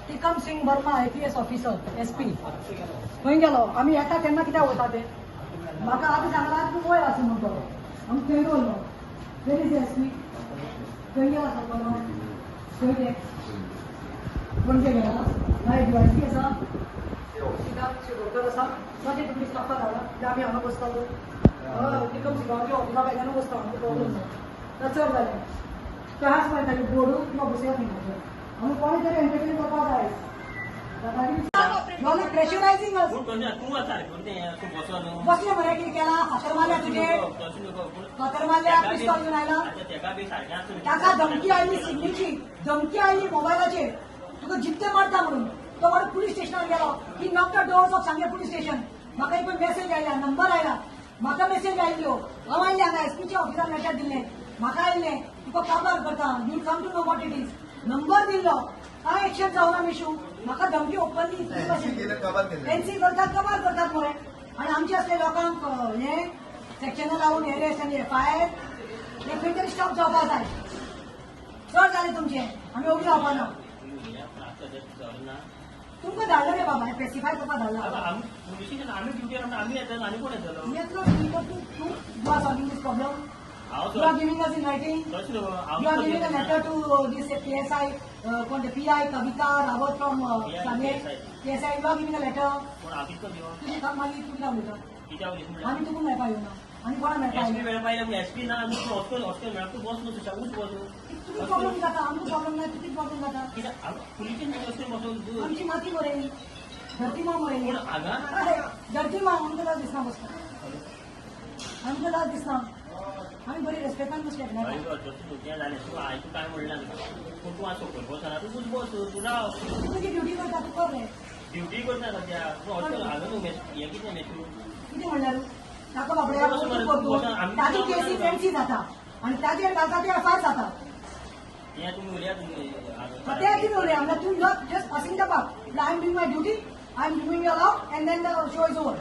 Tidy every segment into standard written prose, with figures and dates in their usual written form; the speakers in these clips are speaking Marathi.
Tikam Singh Verma IPS officer SP खंय गेलो आमी येता तेन्ना कित्याक वता ते म्हाका आतां सांगला तूं वयर आसा म्हणटो आमी थंय दवरलो वेर इज SP खंय गेला सांगलो खंय ते पणजे गेला मागीर DYSP आसा डॉक्टर आसा मागीर तुमी स्टाफा धाडा जे आमी हांगा बसतालो टिकम सिंगाची ऑफिसा भायल्यान बसता आमचो प्रॉब्लम ना चड जालें त्याच मागीर बोर्डू किंवा बसयात न्ही आमी कोणी तरी एंटरटेन करपाक जाय प्रेशरायझिंग बसले मरे कितें केला फातर मारल्या तुजे फातर मारल्या पिस्तॉल घेवन आयला ताका धमकी आयली सिग्नीची धमकी आयली मोबायलाचेर तुका जित्ते मारता म्हणून तो मारून पुलीस स्टेशनार गेलो ही नॉक द डोर्स ऑफ सांगे पुलीस स्टेशन म्हाका एक मेसेज आयला नंबर आयला म्हाका मेसेज आयल्यो हांव आयले हांगा SPच्या ऑफिसान लेटर दिल्लें म्हाका आयल्लें तुका काबार करता you come to know what it is number दिल्लो काय एक्शन जावना मिशू म्हाका धमकी ओपनली एनसी करतात कबार करतात मरे आनी आमचे असले लोकांक हे सेक्शनां लावून एरेस्ट आनी FIR हे खंय तरी स्टॉप जावपाक जाय चड जालें तुमचें आमी ओगी जावपाना तुमकां धाडलो रे बाबा स्पेसिफाय करपाक धाडला येतलो तूं are solving this problem You are giving us in writing. You are giving a letter to this PSI, PI Kavita Rawat from Sane. PSI, you are giving a letter. तुम्ही काम मागितली तुम्ही लावली का आम्ही तुमून नाही पाहिजे ना आम्ही कोणा नाही पाहिजे SP ना आम्ही हॉस्टेल मिळतो बस नसतो शाबूच बसू तुम्ही प्रॉब्लेम जाता आमचो प्रॉब्लेम नाही तुझी प्रॉब्लेम जाता पुलिस बसून आमची माती मरेली धरती मा मरेली धरती मा आमचं दास दिसना बसता आमचं दास दिसना आम्ही बरी रेस्पेक्टान बसल्यात नाही काय म्हणलं तू आज सोपन बसना तू बस तुला तुझी ड्युटी करता तू कर रे ड्युटी करता सध्या तू हॉस्टेल हांगा हे कितें मेसू कितें म्हणल्यार ताका बाबड्या ताजी केसी फ्रेंडशी जाता आनी ताजेर घालता ते FIR जाता हे तुम्ही उलया ते कितें उलया म्हणल्यार तूं just passing the buck I am doing my duty I am doing your lock and then the show is over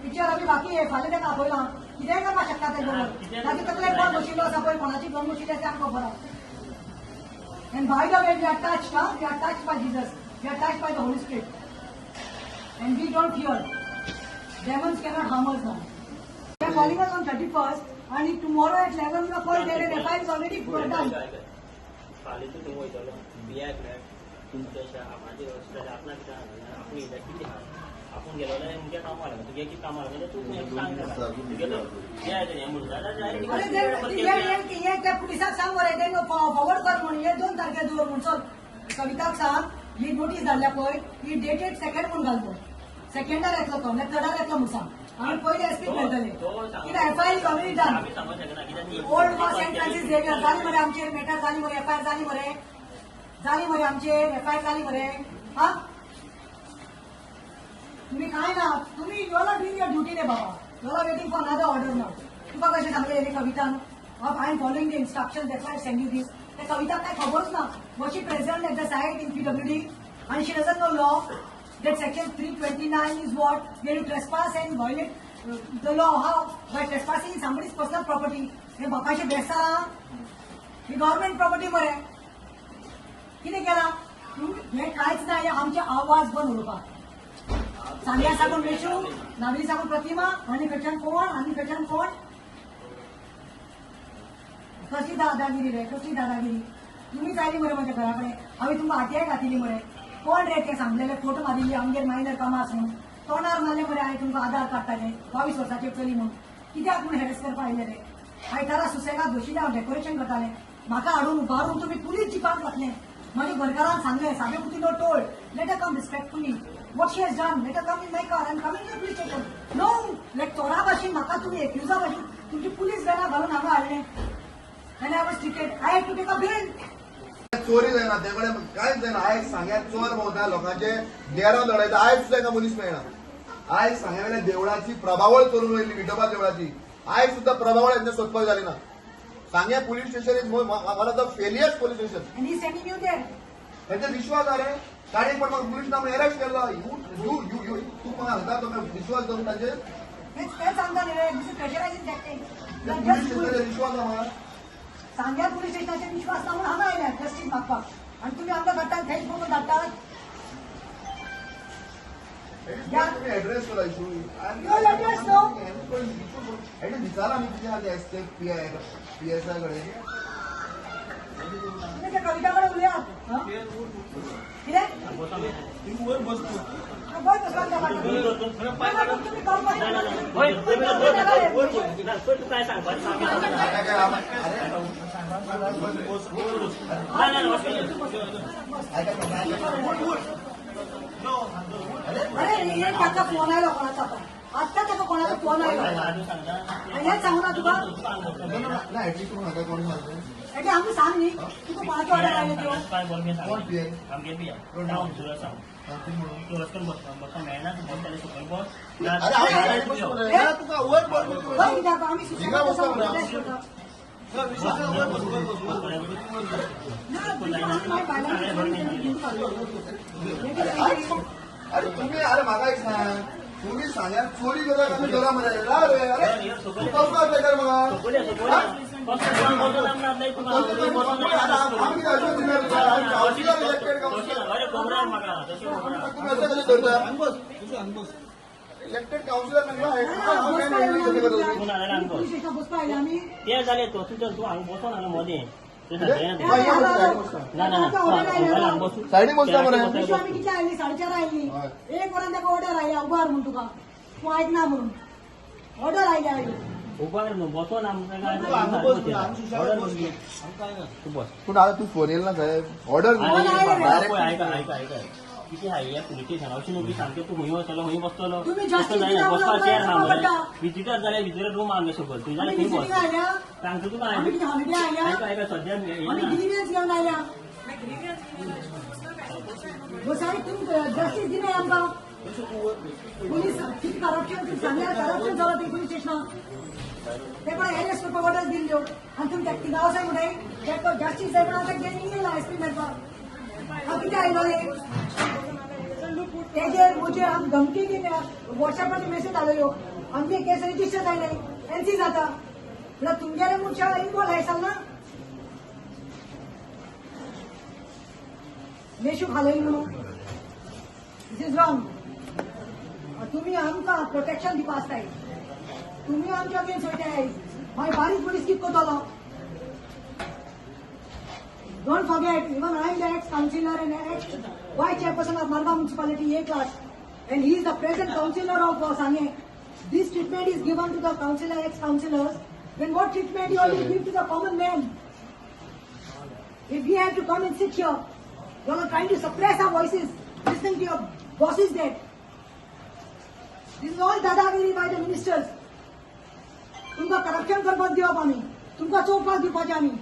picture आमी बाकी हे फाल्यां तेका आपयलां कितेंय करपाक शकता ते बरोबर ताजे तकले कोण बशिल्लो आसा पळय कोणाची गन बशिल्ली आसा आमकां खबर आसा And by the way, we are touched, we are touched by Jesus. We are touched by the Holy Spirit. And we don't fear. Demons cannot harm us now. They are calling us on 31st, and tomorrow at 11 o'clock, there is FIR is already done. आपण गेलो जाल्यार मुगे कामाला तुगे कितें कामाला म्हणजे तूं तुगेलो हे त्या पुलिसाक सांग मरे ते फॉरवर्ड कर म्हणून हे 2 तारखेर दवर म्हणून चल कविताक सांग ही नोटीस धाडल्या पळय ही डेटेड 2nd म्हणून घालतो 2ndaर येतलो तो ना 3rdaर येतलो म्हणून सांग आमी पयले SP मेळटले कित्याक FIR is already done old मा सेंट फ्रांसीस झेवियर जाली मरे आमचेर मॅटर जाली मरे FIR जाली मरे आमचेर FIR जाली मरे हा तुम्ही काय ना तुम्ही you are doing your duty रे बाबा you are waiting for another order नाव तुका कशें सांगले रे कवितान I am following the instruction that's why I send you this त्या कविताक काय खबरच ना was she present at the site in PWD आणि she doesn't know law that section 329 is what where you trespass and violate the law how by trespassing somebody's personal property हे बापाचे बेसा ही गव्हर्नमेंट प्रॉपर्टी मरे कितें केला हे कांयच ना हे आमचे आवाज बंद उडोवपाक सांग्या साकून मेशू नागरी साकून प्रतिमा आनी कडच्यान कोण कसली दादागिरी रे कसली दादागिरी तुम्हीच आयली मरे माझ्या घरा कडेन हांवें तुमकां हातयाय घातिली मरे कोण रे ते सांगलेले फोटो मारिल्ली आमगेर मायनर कामास म्हणून तोंडार मारले मरे हांवें तुमकां आधार काडटाले 22 वर्साचेर चली म्हणून कित्याक म्हूण हेरेस करपाक आयले रे आयतारा सुसेगाद बशिल्ले हांव डेकोरेशन करतालें म्हाका हाडून उबारून तुमी पुलीस जिपाक घातलें माझ्या घरकारांक सांगलें साबे पुतीनो told let a come respectfully what she has done let her come in my car and come in the police station no like चोरा भाशेन म्हाका तुम्ही एक्युजा भाशेन तुमची पुलीस गाना घालून हांगा हाडले and I was treated I had to take a bail चोरी जायना ते कडेन कांयच जायना आयज सांग्यात चोर भोंवता लोकांचे देरां दडयता आयज सुद्दां एका मनीस मेळना आयज सांग्या वेल्या देवळाची प्रभावळ करून वयली विठोबा देवळाची आयज सुद्दां प्रभावळ यांना सोदपाक जाली ना सांग्या police station is one of the failures police station and he sending you there त्यांचे विश्वास आले ताणी पण मग पुलिस नाम अरेस्ट केला यू तू मग हाता तो विश्वास करून ताचे काय सांगता रे दिस इज प्रेशरायझिंग टॅक्टिक पुलिस स्टेशनाचेर विश्वास आहा सांग्या पुलीस स्टेशनाचेर विश्वास ना म्हणून हांगा आयल्या जस्टीस मागपाक आणि तुम्ही आमकां धाडटात थंयच बघून धाडटात. तुम्ही ऍड्रेस करा इशू Your address, no? विचारा मी किती आले असते PSI कडे. तुम्ही त्या कविताकडे उलयात. कितें? बस बसला त्या वाटेन. तुम्ही तू काय सांग अरे हे त्याचा फोन आयला कोणाचा पण आत्ता त्याचा कोणाचा फोन आयला हेच सांगू ना तुका नाही ऍटलीस्ट तुम्ही नका कोणी सांगतो. म्हणजे आम्ही सांग न्ही तुका कोणाची ऑर्डर आयली त्यो काय बोल मी कोण PA? आमगे बी तुला सांग सांगतील म्हणून. तू रस्त्यावर बसता मेळना तू बसताले सकयल बस अरे हांव direct बसलो रे. तुका वयर बोल बघ कित्याक आम्ही हिंगा बसता मरे. ना तुका आम्ही मागीर भायल्यान अरे तुम्ही अरे म्हाका एक सांग तुम्ही सांग्यात चोरी करता आमी करा मरे रा रे अरे तू कसं बेकार म्हाका आमी कितें अशें दिनार तुका कावन्सिलर इलेक्टेड कावन्सिलर तुम्ही असं कशें करता इलेक्टेड कावन्सिलर पुलीस स्टेशन बसपा आयले आमी ते जाले तो तू हांगा बसोन हांगा मध्ये सायडीक बसता मरे. विशू आमी कितल्या आयली 4:30 आयली हय. 1 वरान ताका ऑर्डर आयली उबार म्हूण तुका तूं आयकना म्हणून ऑर्डर आयली उभार न्हू बसोन आमकां तू बस पूण आता तू फोन येयला ना साहेब ऑर्डर ऐका किती हाय या पुलीस स्टेशन अशी न्हू की सामकें तू खंय वचलो खंय बसतलो तुम्ही जास्तीत जायना जास्त बसपा चेर हा मरे पडटा. विजिटर जाल्यार विजिटर रूम हांगा सकयल तू जाल्यार थंय बस आयल्या सांगता तुका आमी कितें हॉलिडे आयल्या ऐका सद्या आमी ग्रीवियन्स घेवन आयल्या साहेब तुम्ही जस्टीस दिले आमकां पुलीस किती करप्शन सांगल्यार करप्शन जालां ते पुलीस स्टेशनाक ते पण एरेस्ट करपाक ऑर्डर दिल्ल्यो आनी तुमी त्या तिगांव साहेब म्हणटाय ते जस्टीस जाय म्हणून आतां घेवन येयला एसपी मेळपाक हांव कितें आयलो रे तेजेर मुजेर आमी धमकी दिल्या वॉट्सएपाचेर मेसेज आयल्यो आमचे केस रजिस्टर जायले एनसी जाता म्हळ्यार तुमगेले मुख्य इन्वॉल्व आयसाल ना मेशू खालयली म्हणून दिस इज रॉंग तुम्ही आमकां प्रोटेक्शन दिवपा आसताय तुम्ही आमच्या अगेन्स्ट वयताय मागीर बारीक मनीस कितें करतलो don't forget even I am the x counsellor end x vice chairperson of Marga municipality A class and he is the present councillor of Sangye. This treatment is given to the councillor, ex-councillors. Then what treatment you will give to the common man? If we have to come and sit here, you are trying to suppress our voices, listening to your bosses there. This is all dadagiri by the ministers. तुमका करप्शन करपाक दिवप आमी तुमका चोवपाक दिवपाचें आमी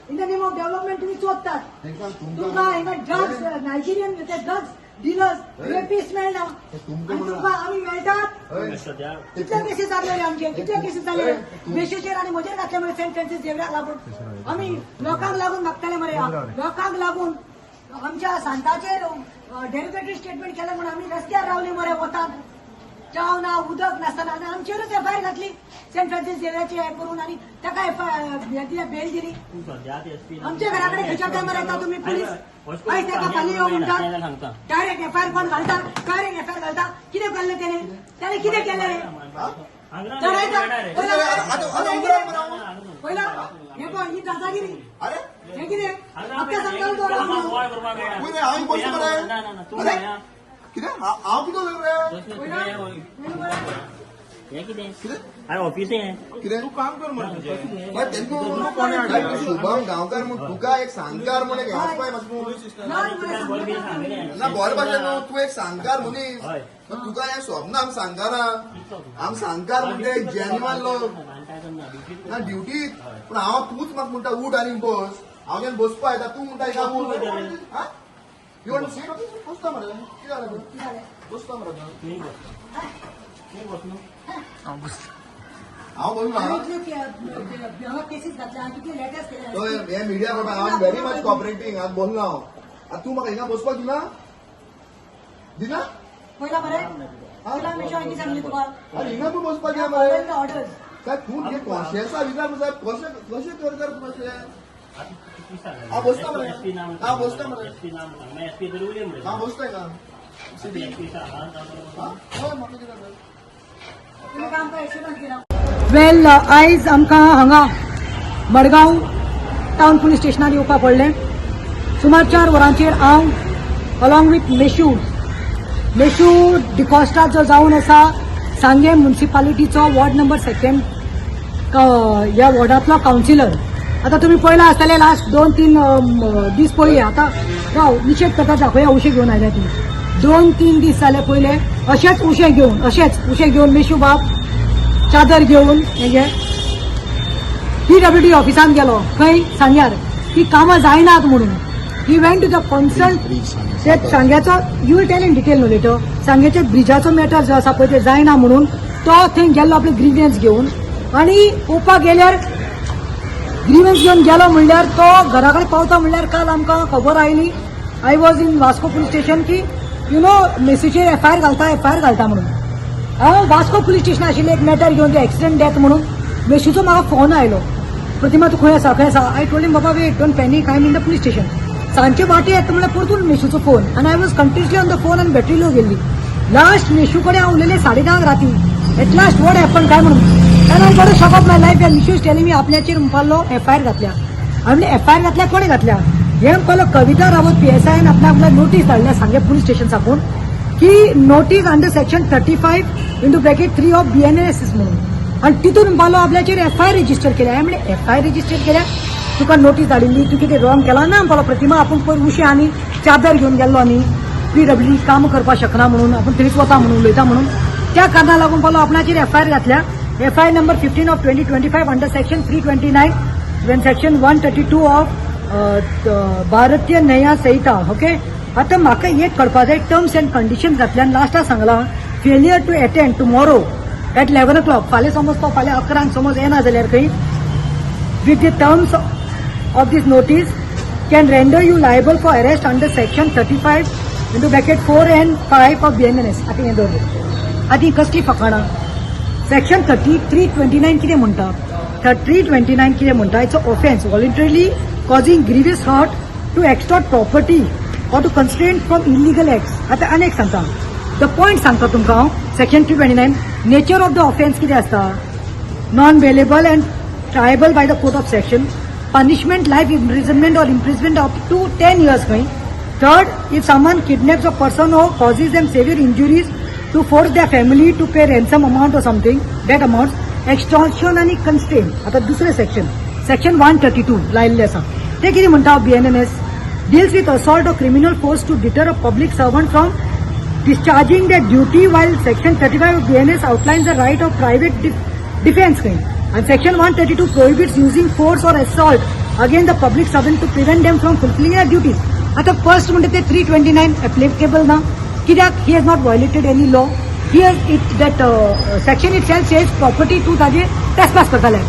in the name of development तुम्ही चोदतात तुमका हिंगा drugs Nigerian drugs dealers rapist मेळना आनी तुमका आमी मेळटात कितले केसीस जाल्ले आमचे कितले केसीस जाल्ले बेशेचेर आनी म्हजेर घातले मरे सेंट फ्रांसीस झेवियराक लागून आमी लोकांक लागून मागताले मरे लोकांक लागून आमच्या सांताचेर डेरिवेटिव्ह स्टेटमेंट केले म्हणून आमी रस्त्यार रावले मरे वतात चाव ना उदक नासतना आनी आमचेरूच एफआयआर घातली सेंट फ्रांसीस झेवियराची हे करून आनी ताका एफआयआर बेल दिली आमच्या घरा कडेन खंयच्या टायमार येता तुमी पुलीस आयज ताका फाल्यां यो म्हणटात डायरेक्ट एफआयआर कोण घालता डायरेक्ट एफआयआर घालता कितें केल्लें त्याने कितें केलें रे पयला हे पळय ही दादागिरी हे कितें आपल्या सरकार कितें हांव कितें उलयलो रे अरे ऑफिस कितें तू काम कर म्हणून शुभम गांवकार म्हूण तुका एक सांगकार म्हूण एक घेवपाय ना बरे भाशेन न्हू तूं एक सांगकार मनीस तुका हें स्वप्न आमी सांगकारां आमी सांगकार म्हणजे जेन्युअन लोक ना ड्युटीक पूण हांव तूंच म्हाका म्हणटा उठ आनी बस हांव जेन्ना बसपा येता तूं म्हणटा काम येवन सीट बसता मरे कितें जालें बसता मरे हांव बोलना केसीस घातल्या कितले लेटर्स केले हे मिडिया करता हांव व्हेरी मच कॉपरेटिंग आज बोलना हांव आतां तूं म्हाका हिंगा बसपाक दिना पयला मरे पयला मेशो आनी सांगली तुका अरे हिंगा तूं बसपाक या मरे ऑर्डर काय तूं हे कॉन्शियन्सा विचार साहेब कशें करता तूं अशें हा, बसता मरे. एसपी नाम हा, बसता मरे. एसपी नाम सांग मागीर एसपी जर उलय हा बसताय का एसपी सांग हा? हय, म्हाका कितें जाय? तुमी काम काय हिशोबान केला वेल आयज आमकां हांगा मडगांव टावन पुलीस स्टेशनार येवपाक पडलें सुमार 4 वरांचेर हांव अलॉंग विथ मेशू डिकॉस्टा जो जावन आसा सांगे म्युन्सिपालिटीचो वॉर्ड नंबर 2 ह्या वॉर्डांतलो कावन्सिलर आता तुम्ही पळयला आसतले लास्ट 2-3 दीस पयले आता राव निशेध करता दाखोवया उशे घेवन आयल्या ती 2-3 दीस जाले पयले अशेच उशे घेवन मेशू बाब चादर घेवन हेजे PWD ऑफिसान गेलो खंय सांग्यार की कामां जायनात म्हणून he went to the concern ते सांग्याचो you will tell in detail no letter सांग्याचे ब्रिजाचो मॅटर जो आसा पळय ते जायना म्हणून तो थंय गेल्लो आपले ग्रीव्हन्स घेवन आनी पळोवपाक गेल्यार ग्रीव्हन्स घेवन गेलो म्हणल्यार तो घरा कडेन पावता म्हणल्यार काल आमकां खबर oily I was in Vasco police station की यू नो मेसेजचेर एफआयआर घालता म्हणून हांव वास्को पुलीस स्टेशन आशिल्लें एक मॅटर घेवन ते एक्सिडेंट डेथ म्हणून मेशूचो म्हाका फोन आयलो प्रतिमा तूं खंय आसा आय टोल्ड हिम बाबा wait don't panic I am in the police station सांजचे वाटे येता म्हणल्यार परतून मेशूचो फोन आनी I was continuously on the phone आनी बॅटरी लो गेल्ली लास्ट मेशू कडेन हांव उलयलें 10:30 राती एट लास्ट वॉट हॅपन काय म्हणून आनी हांव बरो शॉक ऑफ माय लायफ मेशू इज टेलिंग मी आपल्याचेर म्हणपालो एफआयआर घातल्या हांवें म्हणलें एफआयआर घातल्या कोणे घातल्या हे म्हणपालो कविता रावत PSIन आपल्या नोटीस धाडल्या सांगे पुलीस स्टेशन साकून की notice under section 35(3) of BNSS म्हणून आणि तितून म्हणपालो आपल्याचेर एफआयआर रजिस्टर केल्या हांवें म्हणलें एफआयआर रजिस्टर केल्या तुका नोटीस धाडिल्ली तूं कितें रॉंग केला ना म्हणपालो प्रतिमा आपूण पयर उशे आनी चादर घेवन गेल्लो न्ही PWD काम करपाक शकना म्हणून आपूण थंयच वता म्हणून उलयता म्हणून त्या कारणाक लागून पालो आपणाचेर एफआयआर घातल्या FIR number 15 of 2025 under section 329 Wien section 132 of भारतीय न्याय संहिता ओके आता म्हाका एक कळपा जाय टर्म्स एंड कंडिशन्स घातल्यान लास्टाक सांगलां failure to attend tomorrow at 11 o'clock फाल्यां समज तो फाल्यां 11 समज येना जाल्यार खंय with the terms of this notice can render you liable for arrest under section 35(4) and 5 of BNS. आतां हें दवर आतां कसली फकाणां सेक्शन 329 कितें म्हणटा 329 कितें म्हणटा it's a offence voluntarily causing grievous hurt to extort property or to constrain from illegal acts. आता अनेक सांगता द पॉइंट सांगता तुमकां हांव section 329 nature of the offence कितें आसता non bailable end tribal by the court of section punishment life imprisonment or imprisonment up to 10 years खंय third if someone kidnaps a person or causes them severe injuries to force their family to pay ransom amount or something that amounts extortion आणि constraint आता दुसरे section 132 लायिल्लें आसा ते कितें म्हणटा BNS deals with assault or criminal force to deter a public servant from discharging their duty while section 35 of BNS outlines the right of private defense खंय and section 132 prohibits using force or assault against the public servant to prevent them from fulfilling their duties. आता फर्स्ट म्हणटा ते 329 applicable ना कित्याक he has not violated any law. Here it that section itself says property तूं ताजे trespass करताले.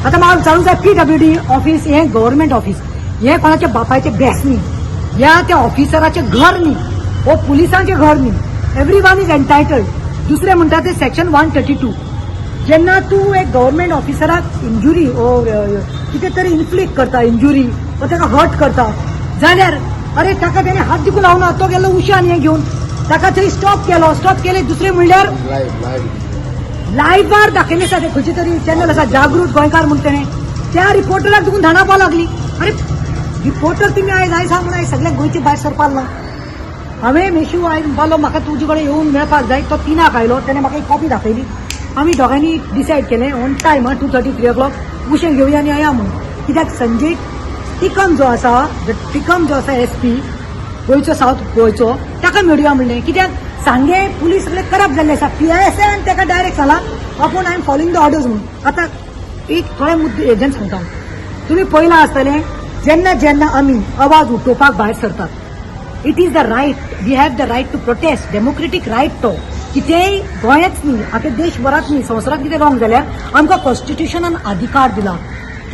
आता म्हाका चालू जाय PWD ऑफिस हे गव्हर्नमेंट ऑफिस हे कोणाच्या बापायचे बेस न्ही या त्या ऑफिसराचे घर न्ही हो पुलिसांचे घर न्ही एवरीवन इज एंटायटल्ड दुसरे म्हणटा ते सेक्शन 132 जेन्ना तूं एक गव्हर्नमेंट ऑफिसराक इंजुरी ओर कितें तरी इन्फ्लिक्ट करता इंजुरी वा ताका हर्ट करता जाल्यार अरे ताका तेणें हात दिकून लावना तो गेलो उशान हें घेवन ताका थंय स्टॉप केले दुसरे म्हणल्यार लायव्हार दाखयले आसा ते खंयचे तरी चॅनल आसा जागृत गोंयकार म्हूण तेणें त्या रिपोर्टराक देखून धांडावपाक लागली अरे रिपोर्टर तुमी आयज सांग म्हणून आयज सगळ्या गोंयचे भायर सरपाक ना हांवें मेशू आयज म्हणपालो म्हाका तुजे कडेन येवन मेळपाक जाय तो 3 आयलो तेणें म्हाका एक कॉपी दाखयली आमी दोगांनी डिसायड केलें ऑन टायम 2:30-3 o'clock उशें घेवया आनी या म्हणून कित्याक संजय टिकम जो आसा SP गोंयचो सावथ गोंयचो ताका मेळुया म्हणलें कित्याक सांगे पुलीस सगळे करप्ट जाल्ले आसा PSIन ताका डायरेक्ट सांगला आपूण I am following the orders म्हणून आतां एक थोडे मुद्दे एजंट सांगता तुमी पयलां आसतलें जेन्ना आमी आवाज उठोवपाक भायर सरतात it is the right we have the right to protest democratic right तो कितेंय गोंयच न्ही आख्या देशभरात न्ही संवसारात कितें रॉंग जाल्यार आमकां कॉन्स्टिट्युशनान अधिकार दिला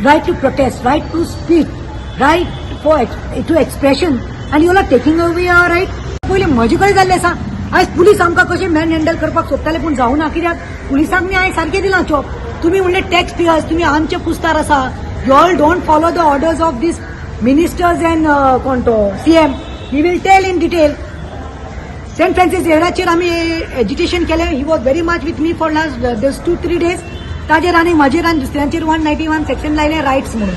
right to protest right to speech right for to expression आनी you are taking away our right पयलीं म्हजे कडेन जाल्लें आसा आयज पुलीस आमकां कशें मॅन हँडल करपाक सोदताले पूण जावना कित्याक पुलिसांक न्ही हांवें सारकें दिलां चॉप तुमी म्हणलें टॅक्स पेयर्स तुमी आमचे पुस्तार आसा You all don't follow the orders of these ministers and CM. He will tell in detail. Saint Francis झेवियराचेर आमी एज्युकेशन केलें. He was very much with me for last this 2-3 days. ताजेर आनी म्हजेर आनी दुसऱ्यांचेर 191 सेक्शन लायलें रायट्स म्हणून.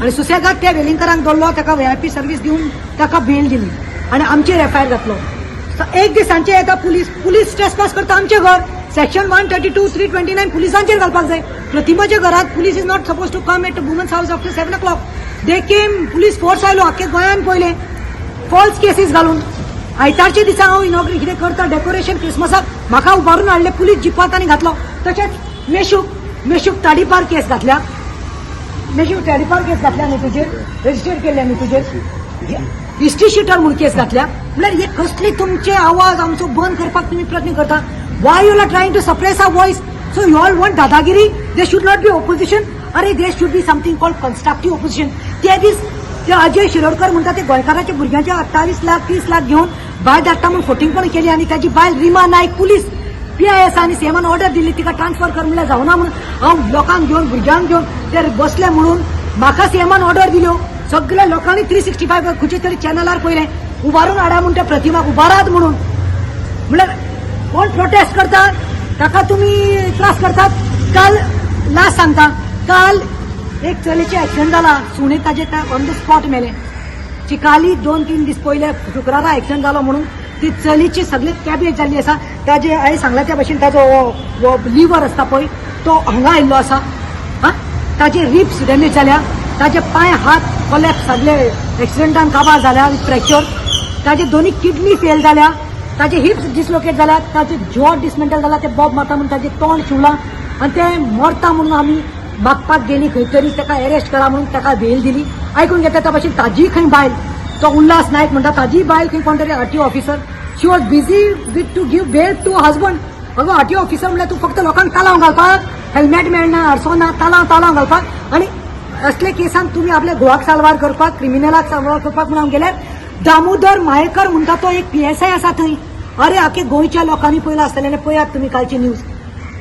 आनी सुसेगाद त्या वेलिंगकरांक दवरलो, ताका VIP सर्व्हिस दिवन ताका बेल दिली आनी आमचेर FIR घातलो. एक दिसांचे येता पुलीस ट्रेसपास करता आमचें घर. सेक्शन 132, 329 पुलिसांचेर घालपाक जाय. प्रतिमाच्या घरात police is not suppose to come at woman's house after 7 o'clock. They came, police force आयलो आख्खे गोंयान पयलें फॉल्स केसीस घालून. आयतारच्या दिसा हांव इनॉग्रेट कितें करता डेकोरेशन क्रिसमसाक म्हाका उबारून हाडले पुलीस जिपात आनी घातलो. तशेंच मेशूक ताडीपार केस घातल्या. मेशूक ताडीपार केस घातल्या न्ही तुजेर, रजिस्टर केल्ल्या न्ही तुजेर, हिस्ट्री शिटर म्हूण केस घातल्या. म्हळ्यार हे कसले तुमचे आवाज आमचो बंद करपाक तुमी प्रयत्न करता. Why you are trying to suppress our voice. So you all want दादागिरी. They should not be opposition. अरे they should be something called constructive opposition. ते अजय शिरोडकर म्हणटा ते गोंयकाराच्या भुरग्यांचे 28 लाख 30 लाख घेवन बायल धाडटा म्हणून फोटिंगपण केली आनी ताची बायल रिमा नायक पुलीस PIS आनी CMन ऑर्डर दिली तिका ट्रान्सफर कर म्हणल्यार जावना म्हणून हांव लोकांक घेवन भुरग्यांक घेवन ते बसले म्हणून म्हाका CMन ऑर्डर दिल्यो. सगळ्या लोकांनी 365 खंयचे तरी चॅनलार पयलें उबारून हाडा म्हणून त्या प्रतिमाक उबारात म्हणून. म्हणल्यार कोण प्रोटेस्ट करता ताका तुमी त्रास करतात. काल लास्ट सांगता, काल एक चलीचे ऍक्सिडेंट जाला. सुणे ताजे ऑन द स्पॉट मेले. चिकाली 2-3 दीस पयले शुक्रारा ऍक्सिडेंट जालो म्हणून ती चलीची सगळी कॅबेज जाल्ली आसा. ताजे हांवें सांगला त्या भशेन ताजो वो लिव्हर आसता पळय तो हांगा आयिल्लो आसा. ताजे रिब्स डॅमेज जाल्या. ताजे पांय हात कोलॅप्स सगळे ऍक्सिडेंटान काबार जाल्या फ्रॅक्चर. ताजे दोनी किडनी फेल जाल्या. ताजे हिप्स डिसलोकेट जाल्या. ताजे जॉ डिसमेंटल जाला. ते बॉब मारता म्हणून ताजे तोंड शिवलां आनी ते मरता म्हणून आमी मागपाक गेली खंय तरी ताका अरेस्ट करा म्हणून ताका बेल दिली. आयकून घेता त्या भशेन ताजी खंय बायल तो उल्हास नायक म्हणटा ताजी बायल खंय कोण तरी RTO officer she was busy with to give bail to husband. अगो RTO ऑफिसर म्हणल्यार तूं फक्त लोकांक तालाव घालपाक, हेल्मेट मेळना, आरसो ना, तालाव घालपाक आनी असले केसान तुमी आपल्या घोवाक साल्वार करपाक, क्रिमिनलाक साल्वार करपाक म्हणून गेल्यार दामोदर मायेकर म्हणटा तो एक PSI आसा थंय. अरे आख्या गोंयच्या लोकांनी पयला आसतलें पळयात तुमी कालची न्यूज.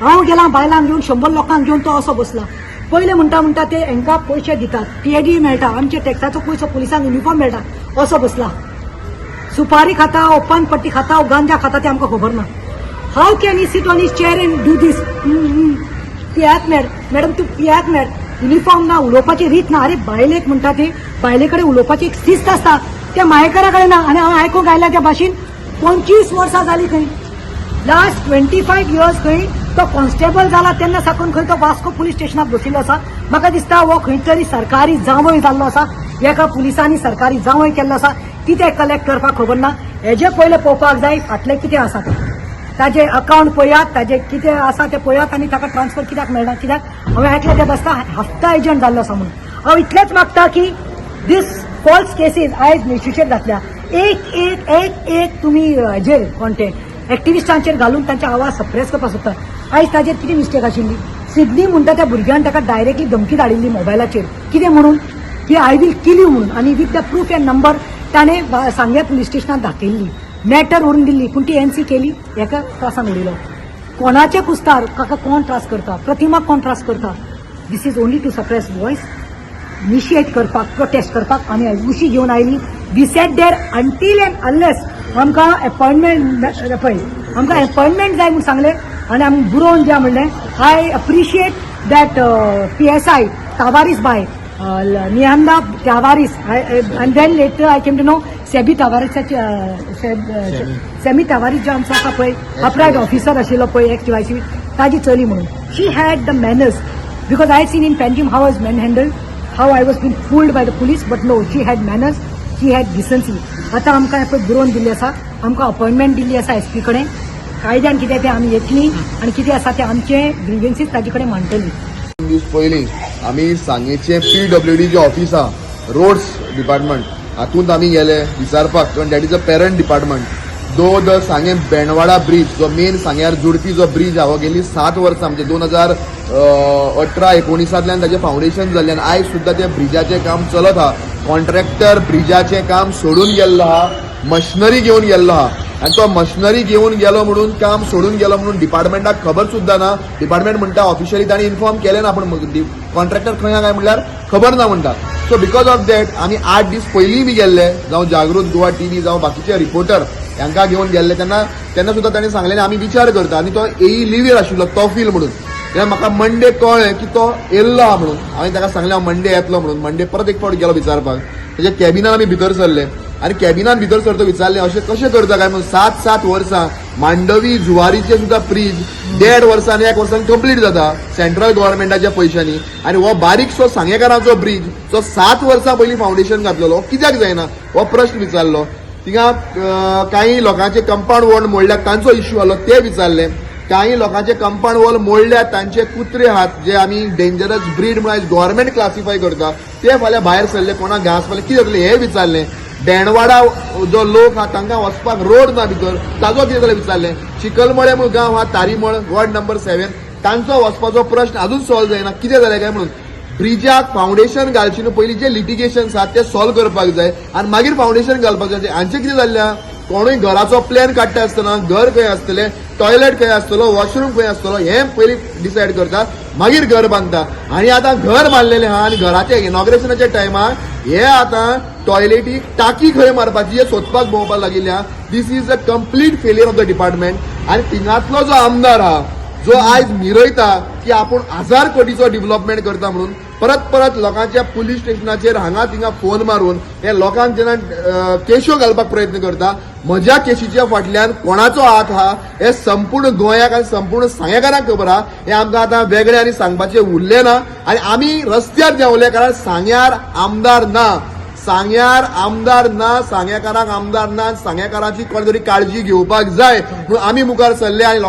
हांव गेला बायलांक घेवन 100 लोकांक घेवन तो असो बसला. पयले म्हणटा ते हांकां पयशे दितात, PAD मेळटा, आमचे टॅक्साचो पयसो पुलिसांक युनिफॉर्म मेळटा, असो बसला. सुपारी खाता, ओपन पट्टी खाता, गांजा खाता ते आमकां खबर ना. How can he sit on his chair and do this. पियाक मॅडम तूं पियाक मेळ. युनिफॉर्म ना, उलोवपाची रीत ना. अरे बायलेक म्हणटा ते बायले कडेन उलोवपाची एक शिस्त आसता, त्या मायेकरा कडेन ना. आनी हांव आयकूंक आयल्या त्या भाशेन 25 वर्सां जाली खंय. लास्ट 25 years खंय तो कॉन्स्टेबल जाला तेन्ना साकून खंय तो वास्को पुलीस स्टेशनात बशिल्लो आसा. म्हाका दिसता हो खंय तरी सरकारी जावय जाल्लो आसा. एका पुलिसांनी सरकारी जावय केल्लो आसा. कितें कलेक्ट करपाक खबर ना. हेजे पयले पळोवपाक जाय फाटलें कितें आसा तें. ताजे अकाउंट पळयात, ताजे कितें आसा तें पळयात आनी ताका ट्रान्सफर कित्याक मेळना. कित्याक हांवें आयकलें तें बसता हफ्ता एजंट जाल्लो आसा म्हणून. हांव इतलेंच मागता की दीस फॉल्स केसीस आयज मेशूचेर घातल्या. एक तुमी हेजेर कोण ते एक्टिविस्टांचेर घालून तांचे आवाज सप्रेस करपाक सोदता. आयज ताजेर कितें मिस्टेक आशिल्ली. सिद्धी म्हणटा त्या भुरग्यान ताका डायरेक्टली धमकी धाडिल्ली मोबायलाचेर. कितें म्हणून की आय विल किल यू म्हणून. आनी with the proof end number ताणें सांग्या पुलीस स्टेशनात दाखयल्ली. मॅटर व्हरून दिल्ली पूण ती NC केली. एका त्रासान उडयलो. कोणाचे कुस्तार काका कोण त्रास करता, प्रतिमाक कोण त्रास करता. This is only to suppress voice, initiate करपाक, प्रोटेस्ट करपाक आमी उशी घेवन आयली. We sat there until and unless आमकां अपॉइंटमेंट जाय म्हणून सांगलें आनी आमी बुरोवन द्या म्हणलें. I appreciate that PSI Tavares बाय निहांदा Tavares and then later I came to know सेमी Tavares जो आमचो आसा पळय अपरायट ऑफिसर आशिल्लो पळय XTYC ताजी चली म्हणून. She had the manners because I seen in पेंटीम how was manhandled, how I was been fooled by the police. But no, she had manners, she had decency. आतां आमकां पळय बुरोवन दिल्ली आसा, आमकां अपॉइंटमेंट दिल्ली आसा SP कडेन. कायद्यान कितें तें आमी येतलीं आनी कितें आसा तें आमचे ग्रिव्हन्सीस ताजे कडेन मांडटलीं. 2 दीस पयलीं आमी सांगेचे PWD जे ऑफिस आहा रोड्स डिपार्टमेंट हातूंत आमी गेले विचारपाक. That is a parent department. दो द सांगे बेणवाडा ब्रिज जो मेन सांग्यार जोडपी जो ब्रिज आहा गेली 7 वर्सां म्हणजे 2018-19 ताजें फावंडेशन जाल्लें आनी आयज सुद्दां त्या ब्रिजाचें काम चलत आहा. कॉन्ट्रॅक्टर ब्रिजाचें काम सोडून गेल्लो आहा, मशिनरी घेवन गेल्लो आहा. आणि तो मशिनरी घेऊन गेलो म्हणून काम सोडून गेलो म्हणून डिपार्टमेंटाक खबर सुद्धा ना. डिपार्टमेंट म्हणटा ऑफिशियली ताणी इन्फॉर्म केलें ना, पण कॉन्ट्रॅक्टर खंय काय म्हणल्यार खबर ना म्हणटा. सो बिकॉज ऑफ दॅट आमी 8 दीस पयलीं बी गेल्ले, जावं जागृत गोवा टीव्ही जावं बाकीचे रिपोर्टर हांकां घेवन गेल्ले. तेन्ना सुद्धा ताणें सांगलेलें आमी विचार करता. आनी तो एई लिव्हीर आशिल्लो तोफील म्हणून. तेन्ना म्हाका मंडे कळ्ळें की तो येयल्लो आहा म्हणून. हांवें ताका सांगलें हांव मंडे येतलो म्हणून. मंडे परत एक फावट गेलो विचारपाक. तेजे कॅबिनान आमी भितर सरले आनी कॅबिनान भितर सरतो विचारलें अशें कशें करता काय म्हणून. 7 वर्सां मांडवी जुवारीचे सुद्धा फ्रीज 1.5 वर्सांनी 1 वर्सान कंप्लीट जाता सेंट्रल गव्हर्नमेंटाच्या पयशांनी. आनी हो बारीकसो सांगेकारांचो ब्रिज जो 7 वर्सां पयलीं फावंडेशन घातलेलो कित्याक जायना हो प्रश्न विचारलो. थिंगा काही लोकांचे कंपाऊंड वॉल मोडल्यात तांचो इश्यू आलो ते विचारले. काही लोकांचे कंपाऊंड वॉल मोडल्यात तांचे कुत्रे आहात जे आमी डेंजरस ब्रीड म्हणून गव्हर्नमेंट क्लासिफाय करता ते फाल्यां भायर सरले, कोणाक घास फाल्यां कितें जातलें हें विचारलें. डेणवाडा जो लोक आहा तांकां वचपाक रोड ना भितर ताजो कितें जालें विचारलें. चिकलमळे म्हणून गांव हा तारीमळ वॉर्ड नंबर 7 तांचो वचपाचो प्रश्न अजून सॉल्व जायना. कितें जालें काय म्हणून ब्रिजाक फावंडेशन घालची न्हू पयलीं जे लिटिगेशन्स आहात ते सॉल्व करपाक जाय आनी मागीर फावंडेशन घालपाक जाय. हांचें कितें जाल्लें कोणूय घराचो प्लॅन काडटा आसतना घर खंय आसतलें, टॉयलेट खंय आसतलो, वॉशरूम खंय आसतलो हें पयलीं डिसायड करता मागीर घर बांदता. आनी आतां घर बांदलेलें आहा आनी घराच्या इनॉग्रेशनाच्या टायमार हे आतां टॉयलेटीक टाकी खंय मारपाची हे सोदपाक भोंवपाक लागिल्ले आहा. This is a complete failure of the department. आनी थिंगातलो जो आमदार आहा जो आयज मिरयता की आपूण 1000 कोटीचो डेव्हलपमेंट करता म्हणून परत लोकांच्या पुलीस स्टेशनाचेर हांगा थिंगा फोन मारून हे लोकांक जेन्ना केश्यो घालपाक प्रयत्न करता. म्हज्या केशीच्या फाटल्यान कोणाचो हात आहा हे संपूर्ण गोंयाक आनी संपूर्ण सांगेकारांक खबर आहा. हे आमकां आतां वेगळें आनी सांगपाचें उरलें ना. आनी आमी रस्त्यार देंवले कारण सांग्यार आमदार ना, सांग्यार आमदार ना, सांगेकारांक आमदार ना. सांगेकारांची कोण तरी काळजी घेवपाक जाय म्हणून आमी मुखार सरले आनी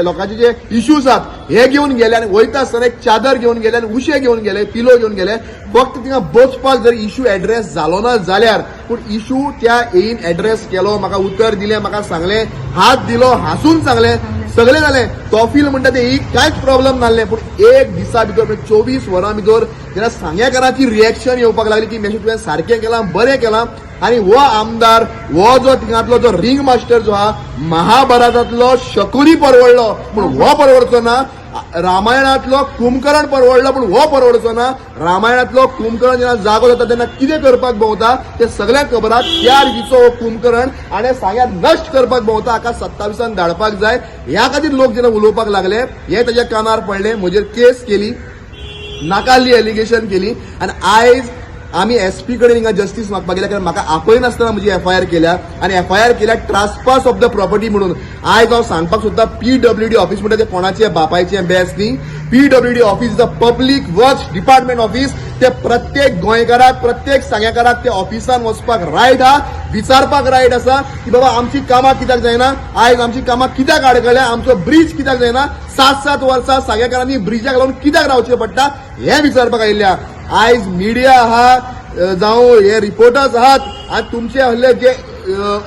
लोकांचे जे इश्यूज आहात हे घेवन गेले. आनी वयता आसतना एक चादर घेवन गेले आनी उशे घेवन गेले, पिलो घेवन गेले. फक्त थिंगा बसपाक जर इश्यू एड्रेस जालो ना जाल्यार पूण इश्यू त्या येईन एड्रेस केलो, म्हाका उतर दिलें, म्हाका सांगलें, हात दिलो, हांसून सांगलें, सगळें जालें. तोफील म्हणटा ते एक कांयच प्रॉब्लेम नासलें. पूण एक दिसा भितर 24 वरां भितर जेन्ना सांगेकारांची रिएक्शन येवपाक लागली की मेशू तुवें सारकें केलां, बरें केलां. आनी हो आमदार हो जो थिंगातलो जो रिंग मास्टर जो आहा महाभारतांतलो शकुनी परवडलो पूण हो परवडचो ना. रामायणातलो कुंभकर्ण परवडलो पूण हो परवडचो ना. रामायणातलो कुंभकर्ण जेन्ना जागो जाता तेन्ना कितें करपाक भोंवता ते सगळ्यांक खबर आहा. त्या रितीचो हो कुंभकर्ण आनी सांग्यार नश्ट करपाक भोंवता. हाका 27 धाडपाक जाय. ह्या खातीर लोक जेन्ना उलोवपाक लागले हे ताच्या कानार पडले. म्हजेर केस केली, नाकाल्ली एलिगेशन केली आनी आयज आमी एसपी कडेन हिंगा जस्टीस मागपाक गेल्या कारण म्हाका आपय नासतना म्हजी एफआयआर केल्या आनी एफआयआर केल्या ट्रास्पास ऑफ द प्रॉपर्टी म्हणून. आयज हांव सांगपाक सोदता PWD ऑफिस म्हणटा ते कोणाचें बापायचें बेस न्ही. PWD office is the public works department office. ते प्रत्येक गोंयकाराक प्रत्येक सांगेकाराक त्या ऑफिसान वचपाक रायट आहा, विचारपाक रायट आसा की बाबा आमची कामां कित्याक जायना, आयज आमची कामां कित्याक आडकल्या, आमचो ब्रीज कित्याक जायना, 7 वर्सां सांगेकारांनी ब्रिजाक लागून कित्याक रावचें पडटा हें विचारपाक आयिल्ल्या. आयज मिडिया आहा जावं हे रिपोर्टर्स आहात आनी तुमचे हल्ले जे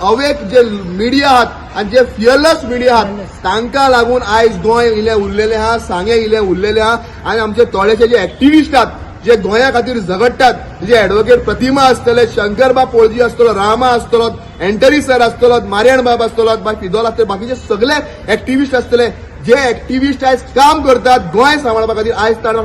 अवेक जे मिडिया आहात आनी जे फियरलेस मिडिया आहात तांकां लागून आयज गोंय इल्लें उरलेलें आहा, सांगे इल्लें उरलेलें आहा. आनी आमचे थोडेशे जे एक्टिविस्ट आहात जे गोंया खातीर झगडटात, जे एडवोकेट प्रतिमा आसतले, शंकरबाब पोळजी आसतलो, रामा आसतलो, एंटरी सर आसतलो, मारियण बाब आसतलो, फिदोल आसतले, बाकीचे सगळे एक्टिविस्ट आसतले जे एक्टिविस्ट आयज काम करतात गोंय सांबाळपा खातीर. आयज ताणें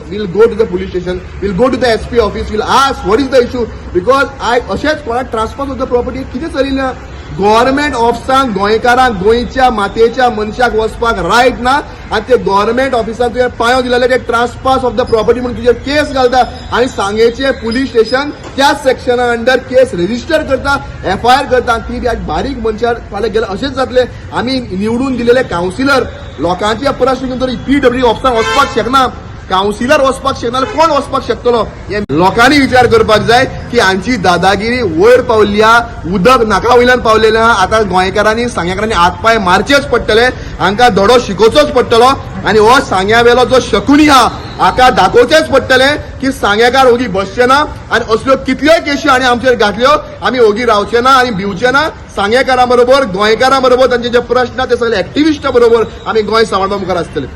will go to the police station, will go to the SP office, will ask what is the issue. Because आयज अशेंच कोणाक ट्रान्सफर ऑफ द प्रॉपर्टी कितें चलिल्लें. गव्हर्नमेंट ऑफिसांक गोंयकारांक गोंयच्या मातयेच्या मनशाक वचपाक रायट ना आनी ते गव्हर्नमेंट ऑफिसांत तुवें पांयो दिलेले ते ट्रान्सपास ऑफ द प्रॉपर्टी म्हणून तुजेर केस घालता आनी सांगेचें पुलीस स्टेशन त्याच सेक्शना अंडर केस रेजिस्टर करता, एफआयआर करता. ती बी आज बारीक मनशार फाल्यां गेले अशेंच जातलें. आमी निवडून दिलेले कावन्सिलर लोकांचे प्रश्न घेवन तरी PWD ऑफिसान वचपाक शकना, कावन्सिलर वचपाक शकना जाल्यार कोण वचपाक शकतलो हे लोकांनी विचार करपाक जाय की हांची दादागिरी वयर पावल्ली आहा, उदक नाका वयल्यान पावलेलें आहा. आतां गोंयकारांनी सांगेकारांनी हातपाय मारचेच पडटले, हांकां धडो शिकोवचोच पडटलो आनी हो सांग्यावेलो जो शकुनी आहा हाका दाखोवचेच पडटलें की सांगेकार ओगी बसचे ना आनी असल्यो कितल्योय केशी आनी आमचेर घातल्यो आमी ओगी रावचे ना आनी भिवचे ना. सांगेकारां बरोबर गोंयकारां बरोबर तांचे जे प्रश्न ते सगळे एक्टिविस्टा बरोबर आमी गोंय सांबाळपा मुखार आसतले.